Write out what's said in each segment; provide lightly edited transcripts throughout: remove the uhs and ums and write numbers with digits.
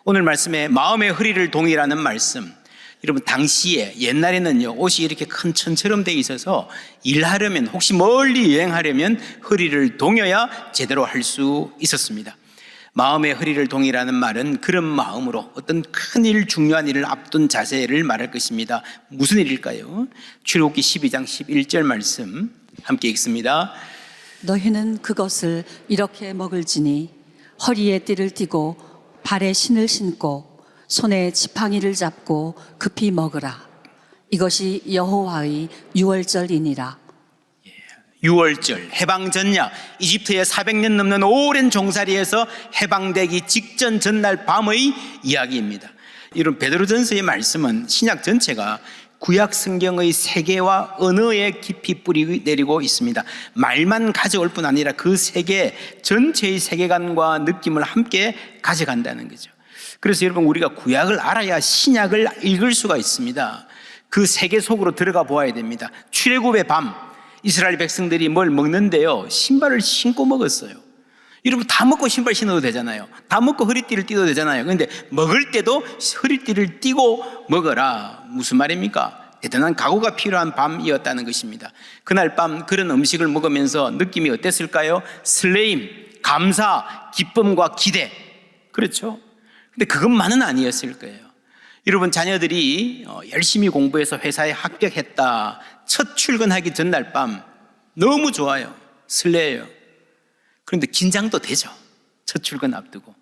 오늘 말씀에 마음의 허리를 동이라는 말씀, 여러분 당시에 옛날에는요 옷이 이렇게 큰 천처럼 돼 있어서 일하려면, 혹시 멀리 여행하려면 허리를 동여야 제대로 할 수 있었습니다. 마음의 허리를 동이라는 말은 그런 마음으로 어떤 큰 일, 중요한 일을 앞둔 자세를 말할 것입니다. 무슨 일일까요? 출애굽기 12장 11절 말씀 함께 읽습니다. 너희는 그것을 이렇게 먹을지니 허리에 띠를 띠고 발에 신을 신고 손에 지팡이를 잡고 급히 먹으라. 이것이 여호와의 유월절이니라. 유월절, 해방전야, 이집트에 400년 넘는 오랜 종살이에서 해방되기 직전 전날 밤의 이야기입니다. 이런 베드로전서의 말씀은 신약 전체가 구약 성경의 세계와 언어에 깊이 뿌리 내리고 있습니다. 말만 가져올 뿐 아니라 그 세계 전체의 세계관과 느낌을 함께 가져간다는 거죠. 그래서 여러분, 우리가 구약을 알아야 신약을 읽을 수가 있습니다. 그 세계 속으로 들어가 보아야 됩니다. 출애굽의 밤, 이스라엘 백성들이 뭘 먹는데요, 신발을 신고 먹었어요. 여러분, 다 먹고 신발 신어도 되잖아요. 다 먹고 허리띠를 띠도 되잖아요. 그런데 먹을 때도 허리띠를 띠고 먹어라. 무슨 말입니까? 대단한 각오가 필요한 밤이었다는 것입니다. 그날 밤 그런 음식을 먹으면서 느낌이 어땠을까요? 설레임, 감사, 기쁨과 기대. 그렇죠? 근데 그것만은 아니었을 거예요. 여러분, 자녀들이 열심히 공부해서 회사에 합격했다, 첫 출근하기 전날 밤 너무 좋아요. 설레요. 그런데 긴장도 되죠. 첫 출근 앞두고.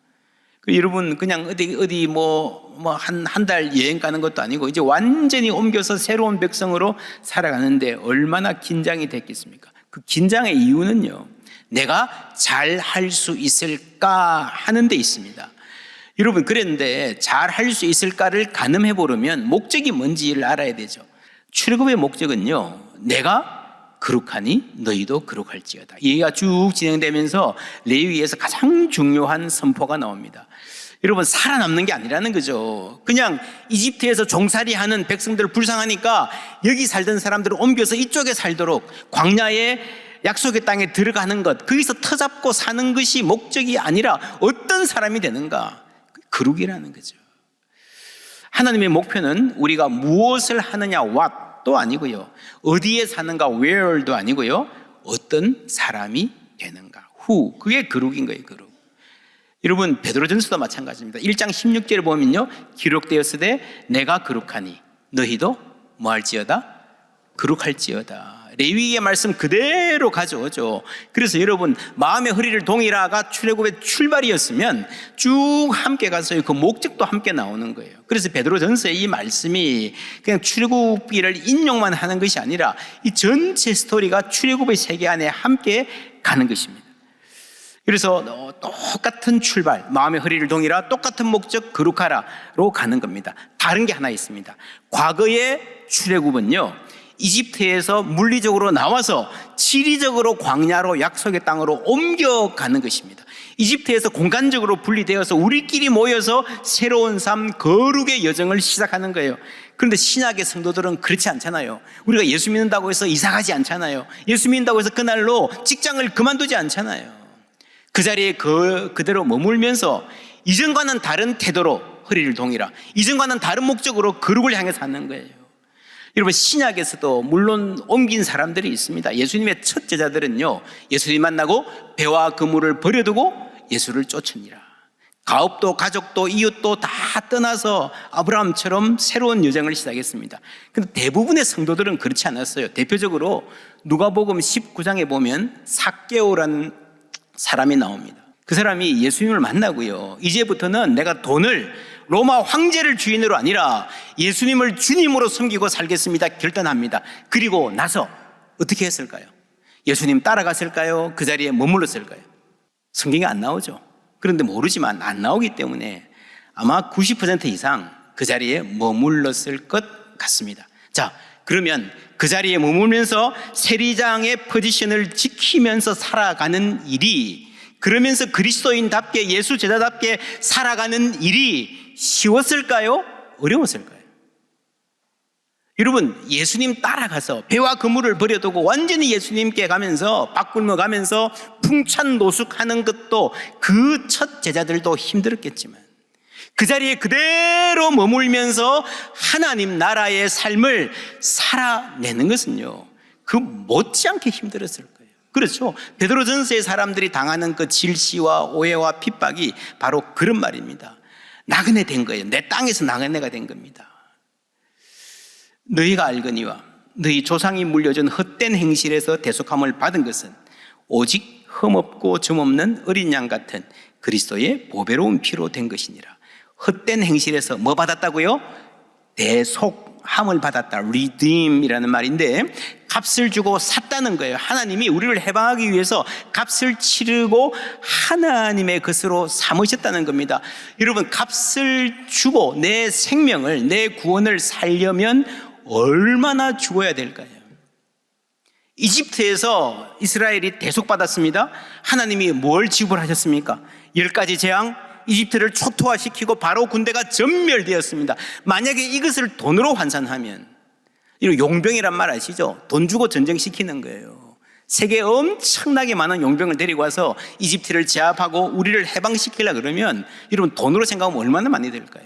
여러분, 그냥 어디 한 달 여행 가는 것도 아니고 이제 완전히 옮겨서 새로운 백성으로 살아가는데 얼마나 긴장이 됐겠습니까? 그 긴장의 이유는요, 내가 잘 할 수 있을까 하는 데 있습니다. 여러분, 그런데 잘 할 수 있을까를 가늠해 보려면 목적이 뭔지를 알아야 되죠. 출애굽의 목적은요, 내가 거룩하니 너희도 거룩할지어다. 이 얘기가 쭉 진행되면서 레위기에서 가장 중요한 선포가 나옵니다. 여러분, 살아남는 게 아니라는 거죠. 그냥 이집트에서 종살이하는 백성들 불쌍하니까 여기 살던 사람들을 옮겨서 이쪽에 살도록 광야의 약속의 땅에 들어가는 것, 거기서 터잡고 사는 것이 목적이 아니라 어떤 사람이 되는가, 거룩이라는 거죠. 하나님의 목표는 우리가 무엇을 하느냐, what도 아니고요, 어디에 사는가, where도 아니고요, 어떤 사람이 되는가, who, 그게 거룩인 거예요. 거룩. 여러분, 베드로전서도 마찬가지입니다. 1장 16절에 보면요, 기록되었으되 내가 거룩하니 너희도 뭐할지어다? 거룩할지어다. 레위기의 말씀 그대로 가져오죠. 그래서 여러분, 마음의 허리를 동이라가 출애굽의 출발이었으면 쭉 함께 가서 그 목적도 함께 나오는 거예요. 그래서 베드로전서의 이 말씀이 그냥 출애굽기를 인용만 하는 것이 아니라 이 전체 스토리가 출애굽의 세계 안에 함께 가는 것입니다. 그래서 똑같은 출발, 마음의 허리를 동이라, 똑같은 목적, 거룩하라로 가는 겁니다. 다른 게 하나 있습니다. 과거의 출애굽은요, 이집트에서 물리적으로 나와서 지리적으로 광야로, 약속의 땅으로 옮겨가는 것입니다. 이집트에서 공간적으로 분리되어서 우리끼리 모여서 새로운 삶, 거룩의 여정을 시작하는 거예요. 그런데 신약의 성도들은 그렇지 않잖아요. 우리가 예수 믿는다고 해서 이사가지 않잖아요. 예수 믿는다고 해서 그날로 직장을 그만두지 않잖아요. 그 자리에 그대로 머물면서 이전과는 다른 태도로 허리를 동이라, 이전과는 다른 목적으로 거룩을 향해 사는 거예요. 여러분, 신약에서도 물론 옮긴 사람들이 있습니다. 예수님의 첫 제자들은요, 예수님 만나고 배와 그물을 버려두고 예수를 쫓으니라. 가업도 가족도 이웃도 다 떠나서 아브라함처럼 새로운 여정을 시작했습니다. 그런데 대부분의 성도들은 그렇지 않았어요. 대표적으로 누가복음 19장에 보면 삭개오라는 사람이 나옵니다. 그 사람이 예수님을 만나고요, 이제부터는 내가 돈을, 로마 황제를 주인으로 아니라 예수님을 주님으로 섬기고 살겠습니다 결단합니다. 그리고 나서 어떻게 했을까요? 예수님 따라갔을까요? 그 자리에 머물렀을까요? 성경에 안 나오죠. 그런데 모르지만 안 나오기 때문에 아마 90% 이상 그 자리에 머물렀을 것 같습니다. 자, 그러면 그 자리에 머물면서 세리장의 포지션을 지키면서 살아가는 일이, 그러면서 그리스도인답게, 예수 제자답게 살아가는 일이 쉬웠을까요? 어려웠을까요? 여러분, 예수님 따라가서 배와 그물을 버려두고 완전히 예수님께 가면서 밥 굶어 가면서 풍찬 노숙하는 것도 그 첫 제자들도 힘들었겠지만, 그 자리에 그대로 머물면서 하나님 나라의 삶을 살아내는 것은요, 그 못지않게 힘들었을 거예요. 그렇죠. 베드로전서의 사람들이 당하는 그 질시와 오해와 핍박이 바로 그런 말입니다. 나그네 된 거예요. 내 땅에서 나그네가 된 겁니다. 너희가 알거니와 너희 조상이 물려준 헛된 행실에서 대속함을 받은 것은 오직 흠없고 점없는 어린 양 같은 그리스도의 보배로운 피로 된 것이니라. 헛된 행실에서 뭐 받았다고요? 대속함을 받았다. redeem이라는 말인데 값을 주고 샀다는 거예요. 하나님이 우리를 해방하기 위해서 값을 치르고 하나님의 것으로 삼으셨다는 겁니다. 여러분, 값을 주고 내 생명을, 내 구원을 살려면 얼마나 죽어야 될까요? 이집트에서 이스라엘이 대속받았습니다. 하나님이 뭘 지불하셨습니까? 10가지 재앙, 이집트를 초토화시키고 바로 군대가 전멸되었습니다. 만약에 이것을 돈으로 환산하면, 이거 용병이란 말 아시죠? 돈 주고 전쟁시키는 거예요. 세계에 엄청나게 많은 용병을 데리고 와서 이집트를 제압하고 우리를 해방시키려고 그러면 여러분 돈으로 생각하면 얼마나 많이 될까요?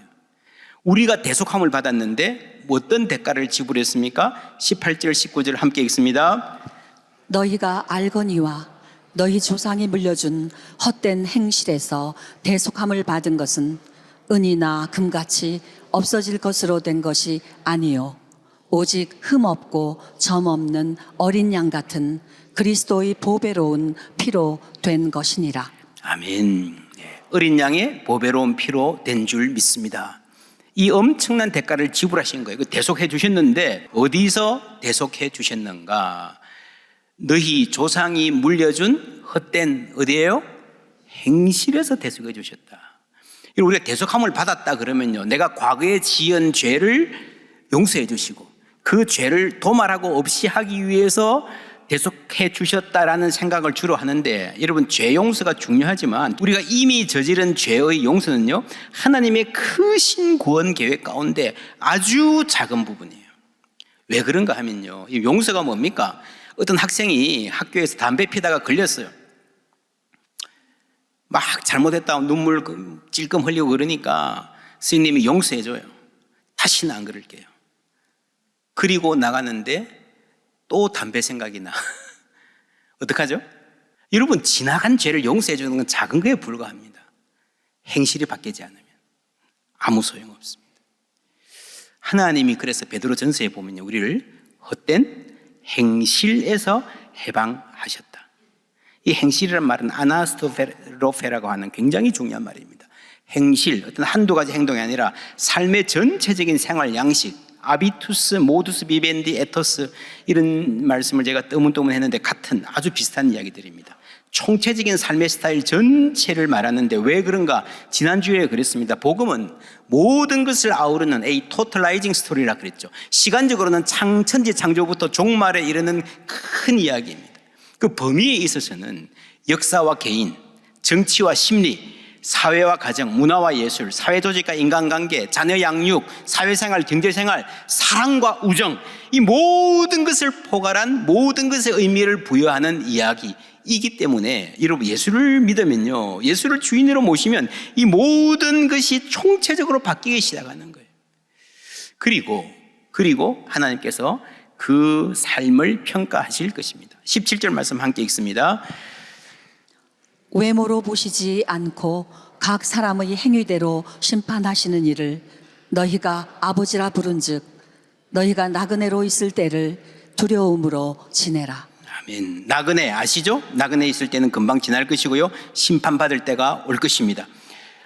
우리가 대속함을 받았는데 어떤 대가를 지불했습니까? 18절 19절 함께 읽습니다. 너희가 알거니와 너희 조상이 물려준 헛된 행실에서 대속함을 받은 것은 은이나 금같이 없어질 것으로 된 것이 아니요 오직 흠없고 점없는 어린 양 같은 그리스도의 보배로운 피로 된 것이니라. 아멘. 어린 양의 보배로운 피로 된 줄 믿습니다. 이 엄청난 대가를 지불하신 거예요. 대속해 주셨는데 어디서 대속해 주셨는가? 너희 조상이 물려준 헛된 어디예요? 행실에서 대속해 주셨다. 우리가 대속함을 받았다 그러면요, 내가 과거에 지은 죄를 용서해 주시고 그 죄를 도말하고 없이 하기 위해서 대속해 주셨다라는 생각을 주로 하는데, 여러분, 죄 용서가 중요하지만 우리가 이미 저지른 죄의 용서는요, 하나님의 크신 구원 계획 가운데 아주 작은 부분이에요. 왜 그런가 하면요, 이 용서가 뭡니까? 어떤 학생이 학교에서 담배 피다가 걸렸어요. 막 잘못했다고 눈물 찔끔 흘리고 그러니까 스님이 용서해줘요. 다시는 안 그럴게요. 그리고 나가는데 또 담배 생각이 나. 어떡하죠? 여러분, 지나간 죄를 용서해 주는 건 작은 거에 불과합니다. 행실이 바뀌지 않으면 아무 소용없습니다. 하나님이 그래서 베드로전서에 보면요, 우리를 헛된 행실에서 해방하셨다. 이 행실이란 말은 아나스토페라고 하는 굉장히 중요한 말입니다. 행실, 어떤 한두 가지 행동이 아니라 삶의 전체적인 생활 양식, 아비투스, 모두스, 비벤디, 에토스, 이런 말씀을 제가 뜨문뜨문 했는데 같은 아주 비슷한 이야기들입니다. 총체적인 삶의 스타일 전체를 말하는데 왜 그런가? 지난주에 그랬습니다. 복음은 모든 것을 아우르는 A totalizing story라 그랬죠. 시간적으로는 천지 창조부터 종말에 이르는 큰 이야기입니다. 그 범위에 있어서는 역사와 개인, 정치와 심리, 사회와 가정, 문화와 예술, 사회조직과 인간관계, 자녀 양육, 사회생활, 경제생활, 사랑과 우정, 이 모든 것을 포괄한 모든 것의 의미를 부여하는 이야기이기 때문에 여러분, 예수를 믿으면요, 예수를 주인으로 모시면 이 모든 것이 총체적으로 바뀌기 시작하는 거예요. 그리고 하나님께서 그 삶을 평가하실 것입니다. 17절 말씀 함께 읽습니다. 외모로 보시지 않고 각 사람의 행위대로 심판하시는 이를 너희가 아버지라 부른즉 너희가 나그네로 있을 때를 두려움으로 지내라. 아멘. 나그네 아시죠? 나그네 있을 때는 금방 지날 것이고요, 심판받을 때가 올 것입니다.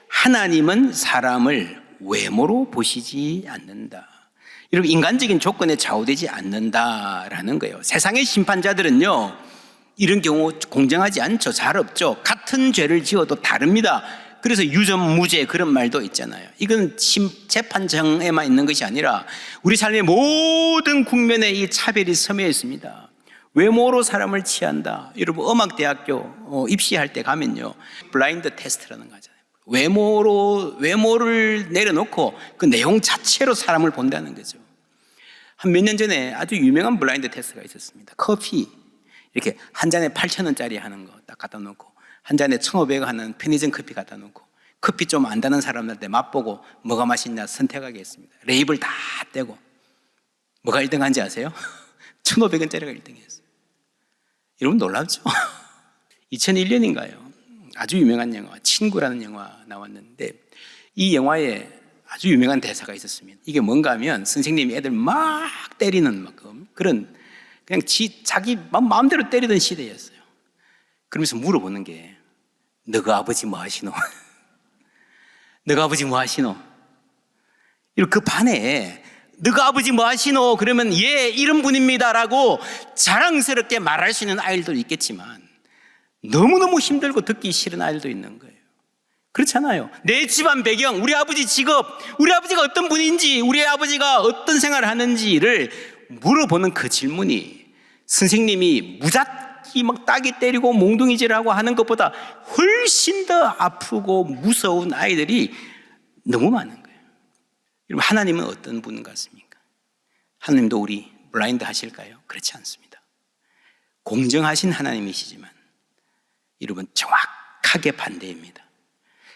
하나님은 사람을 외모로 보시지 않는다. 여러분, 인간적인 조건에 좌우되지 않는다라는 거예요. 세상의 심판자들은요, 이런 경우 공정하지 않죠. 잘 없죠. 같은 죄를 지어도 다릅니다. 그래서 유전무죄 그런 말도 있잖아요. 이건 재판정에만 있는 것이 아니라 우리 삶의 모든 국면에 이 차별이 섬여 있습니다. 외모로 사람을 취한다. 여러분, 음악대학교 입시할 때 가면요, 블라인드 테스트라는 거 하잖아요. 외모를 내려놓고 그 내용 자체로 사람을 본다는 거죠. 한 몇 년 전에 아주 유명한 블라인드 테스트가 있었습니다. 커피 이렇게 한 잔에 8,000원짜리 하는 거 딱 갖다 놓고 한 잔에 1,500원 하는 편의점 커피 갖다 놓고 커피 좀 안다는 사람들한테 맛보고 뭐가 맛있냐 선택하게 했습니다. 레이블 다 떼고. 뭐가 1등한지 아세요? 1,500원짜리가 1등이었어요. 여러분 놀랍죠? 2001년인가요? 아주 유명한 영화 친구라는 영화 나왔는데 이 영화에 아주 유명한 대사가 있었습니다. 이게 뭔가 하면 선생님이 애들 막 때리는 만큼 그런 그냥 자기 마음대로 때리던 시대였어요. 그러면서 물어보는 게 너가 아버지 뭐 하시노? 너가 아버지 뭐 하시노? 이렇게 그 반에 너가 아버지 뭐 하시노? 그러면 예 이런 분입니다라고 자랑스럽게 말할 수 있는 아이들도 있겠지만 너무너무 힘들고 듣기 싫은 아이들도 있는 거예요. 그렇잖아요. 내 집안 배경, 우리 아버지 직업, 우리 아버지가 어떤 분인지, 우리 아버지가 어떤 생활을 하는지를 물어보는 그 질문이 선생님이 무작위 막 따기 때리고 몽둥이질하고 하는 것보다 훨씬 더 아프고 무서운 아이들이 너무 많은 거예요. 여러분 하나님은 어떤 분 같습니까? 하나님도 우리 블라인드 하실까요? 그렇지 않습니다. 공정하신 하나님이시지만 여러분 정확하게 반대입니다.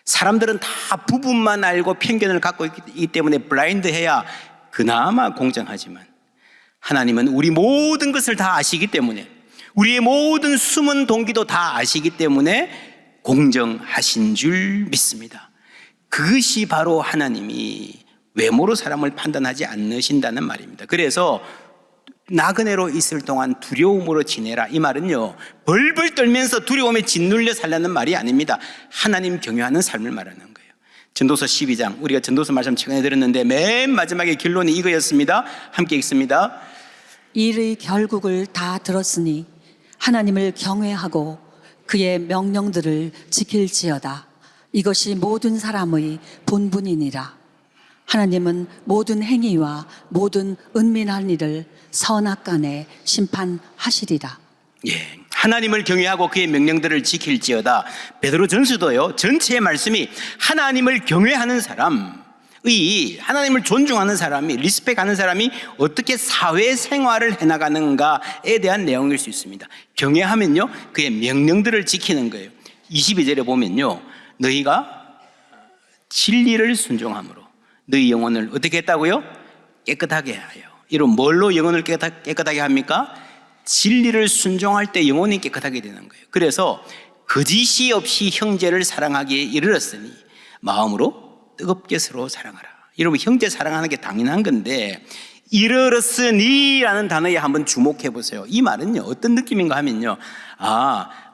사람들은 다 부분만 알고 편견을 갖고 있기 때문에 블라인드해야 그나마 공정하지만 하나님은 우리 모든 것을 다 아시기 때문에 우리의 모든 숨은 동기도 다 아시기 때문에 공정하신 줄 믿습니다. 그것이 바로 하나님이 외모로 사람을 판단하지 않으신다는 말입니다. 그래서 나그네로 있을 동안 두려움으로 지내라 이 말은요 벌벌 떨면서 두려움에 짓눌려 살라는 말이 아닙니다. 하나님 경외하는 삶을 말하는 거예요. 전도서 12장 우리가 전도서 말씀 최근에 들었는데 맨 마지막에 결론이 이거였습니다. 함께 읽습니다. 일의 결국을 다 들었으니 하나님을 경외하고 그의 명령들을 지킬지어다. 이것이 모든 사람의 본분이니라. 하나님은 모든 행위와 모든 은밀한 일을 선악간에 심판하시리라. 예, 하나님을 경외하고 그의 명령들을 지킬지어다. 베드로전서도요 전체의 말씀이 하나님을 경외하는 사람의 하나님을 존중하는 사람이 리스펙하는 사람이 어떻게 사회생활을 해나가는가에 대한 내용일 수 있습니다. 경외하면요 그의 명령들을 지키는 거예요. 22절에 보면요 너희가 진리를 순종함으로 너희 영혼을 어떻게 했다고요? 깨끗하게 하여. 이런 뭘로 영혼을 깨끗하게 합니까? 진리를 순종할 때 영혼이 깨끗하게 되는 거예요. 그래서 거짓이 없이 형제를 사랑하기에 이르렀으니 마음으로 뜨겁게 서로 사랑하라. 여러분 형제 사랑하는 게 당연한 건데 이르렀으니라는 단어에 한번 주목해 보세요. 이 말은요 어떤 느낌인가 하면요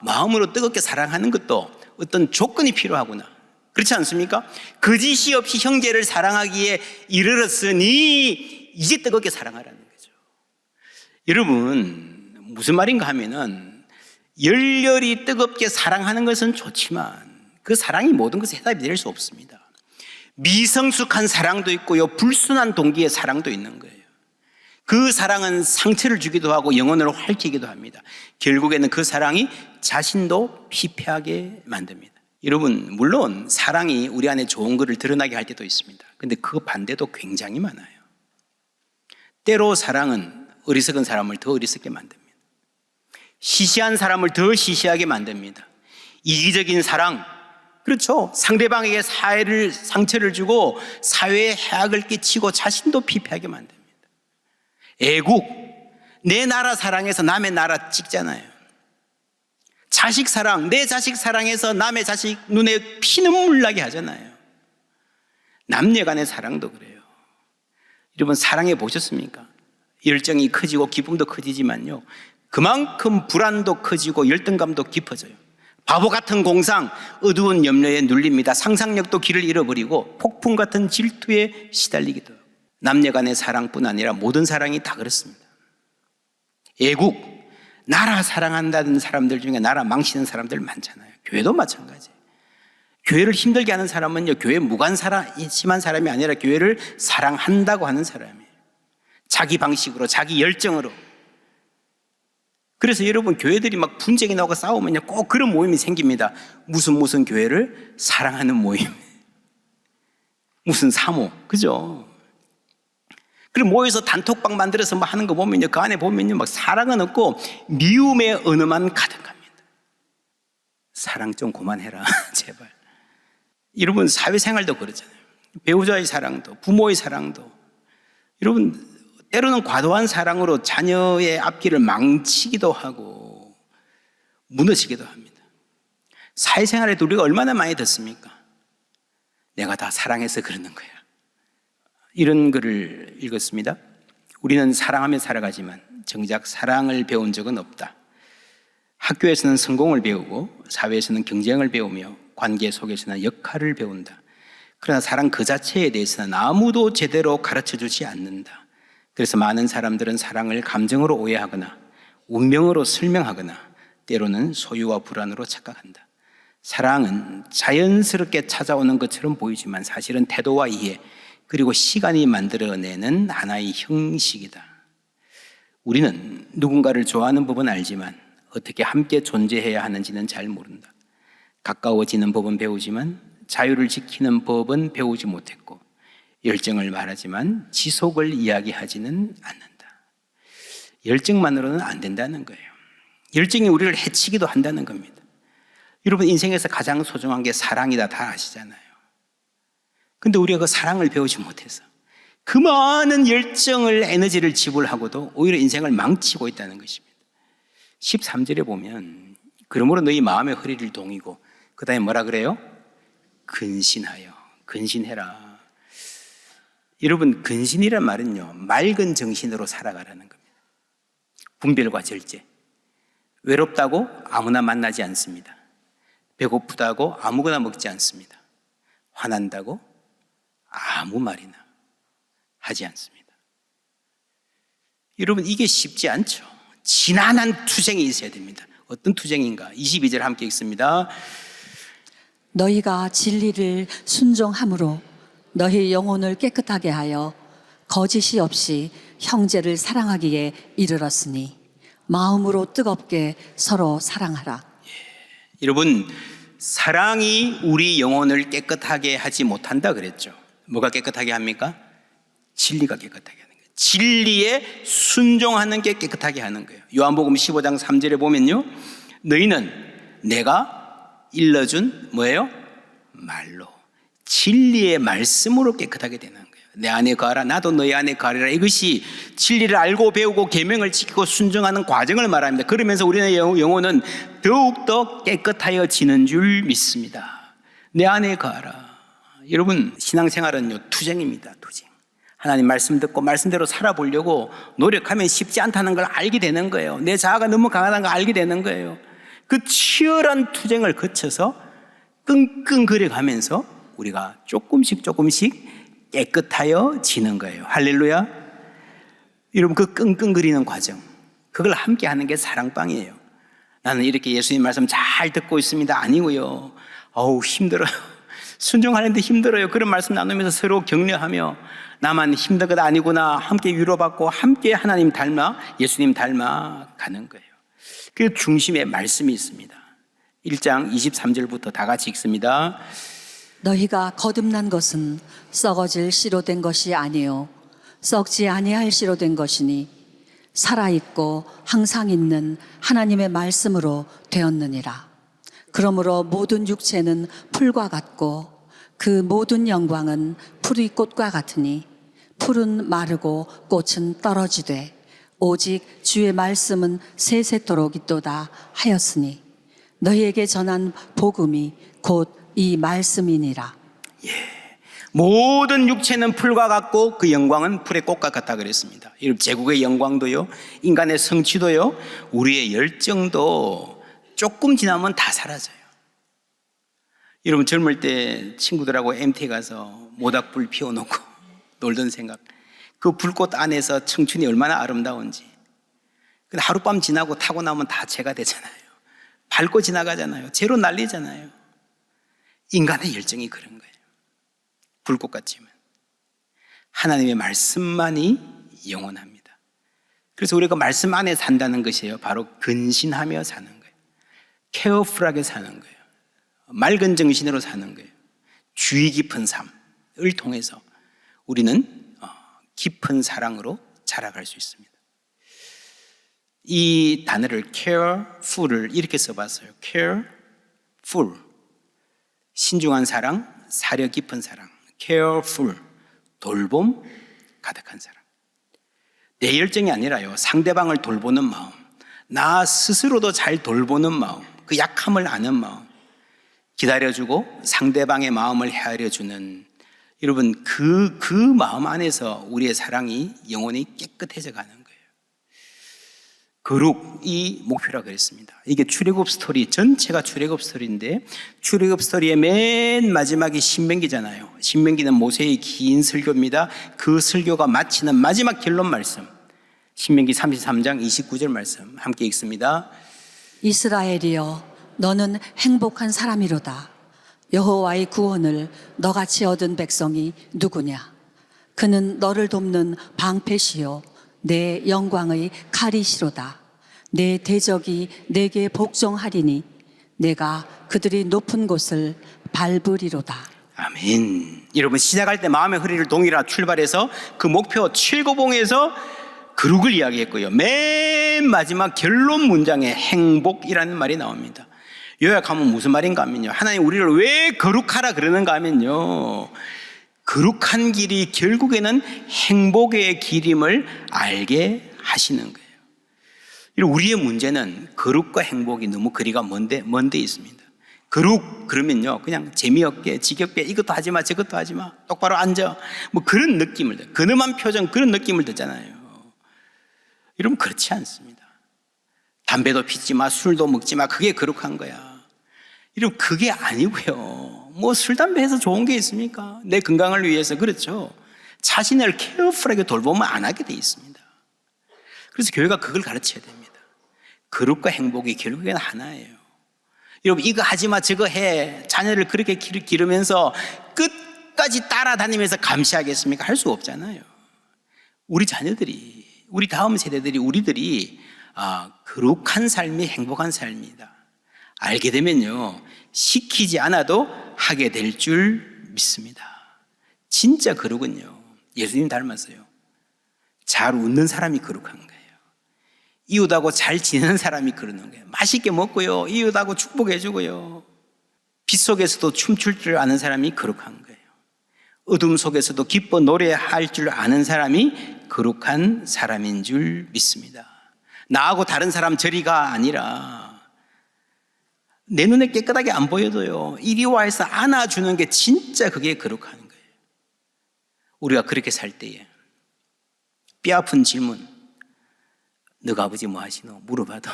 마음으로 뜨겁게 사랑하는 것도 어떤 조건이 필요하구나. 그렇지 않습니까? 거짓이 없이 형제를 사랑하기에 이르렀으니 이제 뜨겁게 사랑하라는 거죠. 여러분 무슨 말인가 하면은 열렬히 뜨겁게 사랑하는 것은 좋지만 그 사랑이 모든 것에 해답이 될 수 없습니다. 미성숙한 사랑도 있고요 불순한 동기의 사랑도 있는 거예요. 그 사랑은 상처를 주기도 하고 영혼을 핥히기도 합니다. 결국에는 그 사랑이 자신도 피폐하게 만듭니다. 여러분 물론 사랑이 우리 안에 좋은 것을 드러나게 할 때도 있습니다. 그런데 그 반대도 굉장히 많아요. 때로 사랑은 어리석은 사람을 더 어리석게 만듭니다. 시시한 사람을 더 시시하게 만듭니다. 이기적인 사랑, 그렇죠. 상대방에게 상처를 주고 사회에 해악을 끼치고 자신도 피폐하게 만듭니다. 애국, 내 나라 사랑해서 남의 나라 찍잖아요. 자식 사랑, 내 자식 사랑해서 남의 자식 눈에 피눈물 나게 하잖아요. 남녀 간의 사랑도 그래요. 여러분 사랑해 보셨습니까? 열정이 커지고 기쁨도 커지지만요 그만큼 불안도 커지고 열등감도 깊어져요. 바보 같은 공상, 어두운 염려에 눌립니다. 상상력도 길을 잃어버리고 폭풍 같은 질투에 시달리기도 하고 남녀 간의 사랑뿐 아니라 모든 사랑이 다 그렇습니다. 애국, 나라 사랑한다는 사람들 중에 나라 망치는 사람들 많잖아요. 교회도 마찬가지예요. 교회를 힘들게 하는 사람은요 교회 무관심한 사람이 아니라 교회를 사랑한다고 하는 사람이에요. 자기 방식으로 자기 열정으로. 그래서 여러분 교회들이 막 분쟁이 나고 싸우면요 꼭 그런 모임이 생깁니다. 무슨 교회를 사랑하는 모임, 무슨 사모, 그죠? 그리고 모여서 단톡방 만들어서 막 하는 거 보면요 그 안에 보면요 막 사랑은 없고 미움의 언어만 가득합니다. 사랑 좀 그만해라 제발. 여러분 사회생활도 그렇잖아요. 배우자의 사랑도, 부모의 사랑도. 여러분 때로는 과도한 사랑으로 자녀의 앞길을 망치기도 하고 무너지기도 합니다. 사회생활에도 우리가 얼마나 많이 듣습니까? 내가 다 사랑해서 그러는 거야. 이런 글을 읽었습니다. 우리는 사랑하며 살아가지만 정작 사랑을 배운 적은 없다. 학교에서는 성공을 배우고 사회에서는 경쟁을 배우며 관계 속에서는 역할을 배운다. 그러나 사랑 그 자체에 대해서는 아무도 제대로 가르쳐주지 않는다. 그래서 많은 사람들은 사랑을 감정으로 오해하거나 운명으로 설명하거나 때로는 소유와 불안으로 착각한다. 사랑은 자연스럽게 찾아오는 것처럼 보이지만 사실은 태도와 이해 그리고 시간이 만들어내는 하나의 형식이다. 우리는 누군가를 좋아하는 법은 알지만 어떻게 함께 존재해야 하는지는 잘 모른다. 가까워지는 법은 배우지만 자유를 지키는 법은 배우지 못했고 열정을 말하지만 지속을 이야기하지는 않는다. 열정만으로는 안 된다는 거예요. 열정이 우리를 해치기도 한다는 겁니다. 여러분 인생에서 가장 소중한 게 사랑이다 다 아시잖아요. 근데 우리가 그 사랑을 배우지 못해서 그 많은 열정을 에너지를 지불하고도 오히려 인생을 망치고 있다는 것입니다. 13절에 보면 그러므로 너희 마음의 허리를 동이고 그 다음에 뭐라 그래요? 근신하여 근신해라. 여러분 근신이란 말은요 맑은 정신으로 살아가라는 겁니다. 분별과 절제. 외롭다고 아무나 만나지 않습니다. 배고프다고 아무거나 먹지 않습니다. 화난다고 아무 말이나 하지 않습니다. 여러분 이게 쉽지 않죠. 지난한 투쟁이 있어야 됩니다. 어떤 투쟁인가? 22절 함께 읽습니다. 너희가 진리를 순종함으로 너희 영혼을 깨끗하게 하여 거짓이 없이 형제를 사랑하기에 이르렀으니 마음으로 뜨겁게 서로 사랑하라. 여러분 사랑이 우리 영혼을 깨끗하게 하지 못한다 그랬죠. 뭐가 깨끗하게 합니까? 진리가 깨끗하게 하는 거예요. 진리에 순종하는 게 깨끗하게 하는 거예요. 요한복음 15장 3절에 보면요 너희는 내가 일러준 뭐예요? 말로 진리의 말씀으로 깨끗하게 되는 거예요. 내 안에 거하라 나도 너희 안에 거하리라. 이것이 진리를 알고 배우고 계명을 지키고 순종하는 과정을 말합니다. 그러면서 우리의 영혼은 더욱더 깨끗하여지는 줄 믿습니다. 내 안에 거하라. 여러분 신앙생활은요 투쟁입니다. 투쟁. 하나님 말씀 듣고 말씀대로 살아보려고 노력하면 쉽지 않다는 걸 알게 되는 거예요. 내 자아가 너무 강하다는 걸 알게 되는 거예요. 그 치열한 투쟁을 거쳐서 끙끙거려가면서 우리가 조금씩 깨끗하여지는 거예요. 할렐루야. 여러분 그 끙끙거리는 과정 그걸 함께 하는 게 사랑방이에요. 나는 이렇게 예수님 말씀 잘 듣고 있습니다 아니고요 어우 힘들어요 순종하는데 힘들어요 그런 말씀 나누면서 서로 격려하며 나만 힘든 것 아니구나 함께 위로받고 함께 하나님 닮아 예수님 닮아 가는 거예요. 그 중심에 말씀이 있습니다. 1장 23절부터 다 같이 읽습니다. 너희가 거듭난 것은 썩어질 씨로 된 것이 아니요 썩지 아니할 씨로 된 것이니 살아있고 항상 있는 하나님의 말씀으로 되었느니라. 그러므로 모든 육체는 풀과 같고 그 모든 영광은 풀의 꽃과 같으니 풀은 마르고 꽃은 떨어지되 오직 주의 말씀은 세세토록 있도다 하였으니 너희에게 전한 복음이 곧 이 말씀이니라. 모든 육체는 풀과 같고 그 영광은 풀의 꽃과 같다 그랬습니다. 여러분 제국의 영광도요 인간의 성취도요 우리의 열정도 조금 지나면 다 사라져요. 여러분 젊을 때 친구들하고 MT 가서 모닥불 피워놓고 놀던 생각 그 불꽃 안에서 청춘이 얼마나 아름다운지. 근데 하룻밤 지나고 타고 나면 다 재가 되잖아요. 밟고 지나가잖아요. 재로 날리잖아요. 인간의 열정이 그런 거예요. 불꽃 같지만 하나님의 말씀만이 영원합니다. 그래서 우리가 말씀 안에 산다는 것이에요. 바로 근신하며 사는 거예요. 케어풀하게 사는 거예요. 맑은 정신으로 사는 거예요. 주의 깊은 삶을 통해서 우리는 깊은 사랑으로 자라갈 수 있습니다. 이 단어를 careful을 이렇게 써봤어요. careful 신중한 사랑, 사려 깊은 사랑, careful, 돌봄 가득한 사랑. 내 열정이 아니라요, 상대방을 돌보는 마음, 나 스스로도 잘 돌보는 마음, 그 약함을 아는 마음, 기다려주고 상대방의 마음을 헤아려주는, 여러분 그 마음 안에서 우리의 사랑이 영원히 깨끗해져 가는 거예요. 거룩이 목표라 그랬습니다. 이게 출애굽 스토리 전체가 출애굽 스토리인데, 출애굽 스토리의 맨 마지막이 신명기잖아요. 신명기는 모세의 긴 설교입니다. 그 설교가 마치는 마지막 결론 말씀, 신명기 33장 29절 말씀 함께 읽습니다. 이스라엘이여 너는 행복한 사람이로다. 여호와의 구원을 너같이 얻은 백성이 누구냐? 그는 너를 돕는 방패시요 내 영광의 칼이시로다. 내 대적이 내게 복종하리니 내가 그들이 높은 곳을 밟으리로다. 아멘. 여러분, 시작할 때 마음의 허리를 동이라 출발해서 그 목표 칠고봉에서 거룩을 이야기했고요, 맨 마지막 결론 문장에 행복이라는 말이 나옵니다. 요약하면 무슨 말인가 하면요, 하나님 우리를 왜 거룩하라 그러는가 하면요, 거룩한 길이 결국에는 행복의 길임을 알게 하시는 거예요. 우리의 문제는 거룩과 행복이 너무 거리가 먼데 있습니다. 거룩 그러면요, 그냥 재미없게 지겹게 이것도 하지 마 저것도 하지 마, 똑바로 앉아, 뭐 그런 느낌을, 근엄한 표정, 그런 느낌을 듣잖아요. 여러분 그렇지 않습니다. 담배도 피지 마, 술도 먹지 마, 그게 거룩한 거야. 여러분 그게 아니고요, 뭐 술, 담배 해서 좋은 게 있습니까? 내 건강을 위해서, 그렇죠, 자신을 케어풀하게 돌보면 안 하게 돼 있습니다. 그래서 교회가 그걸 가르쳐야 됩니다. 거룩과 행복이 결국에는 하나예요. 여러분 이거 하지 마 저거 해, 자녀를 그렇게 기르면서 끝까지 따라다니면서 감시하겠습니까? 할 수 없잖아요. 우리 자녀들이, 우리 다음 세대들이, 우리들이 거룩한 삶이 행복한 삶이다 알게 되면요, 시키지 않아도 하게 될 줄 믿습니다. 진짜 거룩은요, 예수님 닮았어요. 잘 웃는 사람이 거룩한 거예요. 이웃하고 잘 지내는 사람이 그러는 거예요. 맛있게 먹고요, 이웃하고 축복해주고요, 빛 속에서도 춤출 줄 아는 사람이 거룩한 거예요. 어둠 속에서도 기뻐 노래할 줄 아는 사람이 거룩한 사람인 줄 믿습니다. 나하고 다른 사람 저리가 아니라 내 눈에 깨끗하게 안 보여도요, 이리 와 해서 안아주는 게 진짜 그게 거룩한 거예요. 우리가 그렇게 살 때에 뼈아픈 질문, 너가 아버지 뭐 하시노? 물어봐도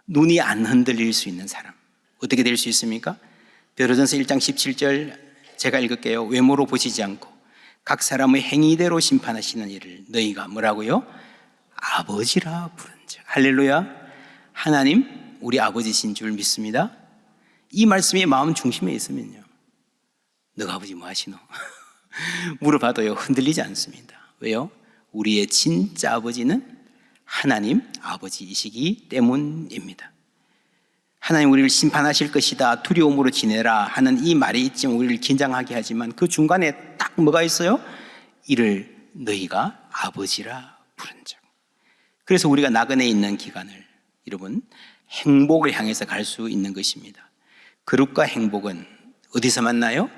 눈이 안 흔들릴 수 있는 사람, 어떻게 될 수 있습니까? 베드로전서 1장 17절 제가 읽을게요. 외모로 보시지 않고 각 사람의 행위대로 심판하시는 이를 너희가 뭐라고요? 아버지라 부른즉. 할렐루야. 하나님 우리 아버지신 줄 믿습니다. 이 말씀이 마음 중심에 있으면요, 너가 아버지 뭐 하시노? 물어봐도요 흔들리지 않습니다. 왜요? 우리의 진짜 아버지는 하나님 아버지이시기 때문입니다. 하나님 우리를 심판하실 것이다, 두려움으로 지내라 하는 이 말이 있지만 우리를 긴장하게 하지만 그 중간에 딱 뭐가 있어요? 이를 너희가 아버지라 부른즉. 그래서 우리가 나그네에 있는 기간을 여러분 행복을 향해서 갈 수 있는 것입니다. 거룩과 행복은 어디서 만나요?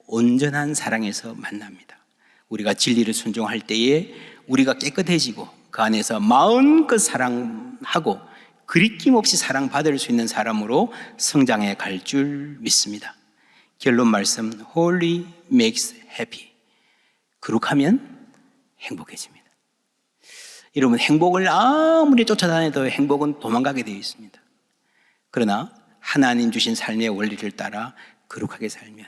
온전한 사랑에서 만납니다. 우리가 진리를 순종할 때에 우리가 깨끗해지고 그 안에서 마음껏 사랑하고 그리낌 없이 사랑받을 수 있는 사람으로 성장해 갈 줄 믿습니다. 결론 말씀, Holy makes happy. 거룩하면 행복해집니다. 여러분 행복을 아무리 쫓아다녀도 행복은 도망가게 되어 있습니다. 그러나 하나님 주신 삶의 원리를 따라 거룩하게 살면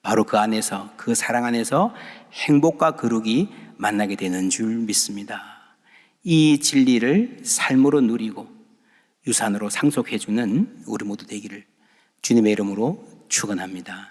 바로 그 안에서, 그 사랑 안에서 행복과 거룩이 만나게 되는 줄 믿습니다. 이 진리를 삶으로 누리고 유산으로 상속해주는 우리 모두 되기를 주님의 이름으로 축원합니다.